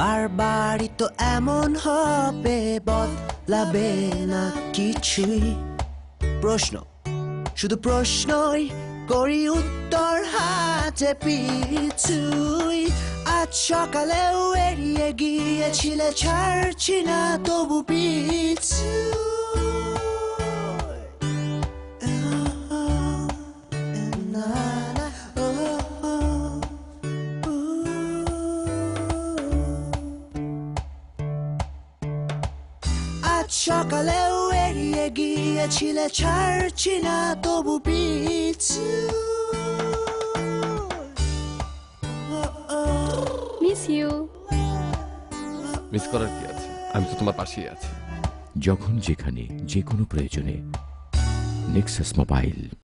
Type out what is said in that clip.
বারবারই তো এমন হবে, বদলাবে না কিছুই। প্রশ্ন, শুধু প্রশ্নই করি, উত্তর হাতে পিছুই। আজ সকালেও এড়িয়ে গিয়েছিলে, ছাড়ছি না তবু পিছু। আজ সকালেও এড়িয়ে গিয়েছিলে, ছাড়ছি না তবু পিছু। Miss you. মিস করার কি আছে, আমি তো তোমার পাশেই আছি। যখন যেখানে যে কোনো প্রয়োজনে নেক্সাস মোবাইল।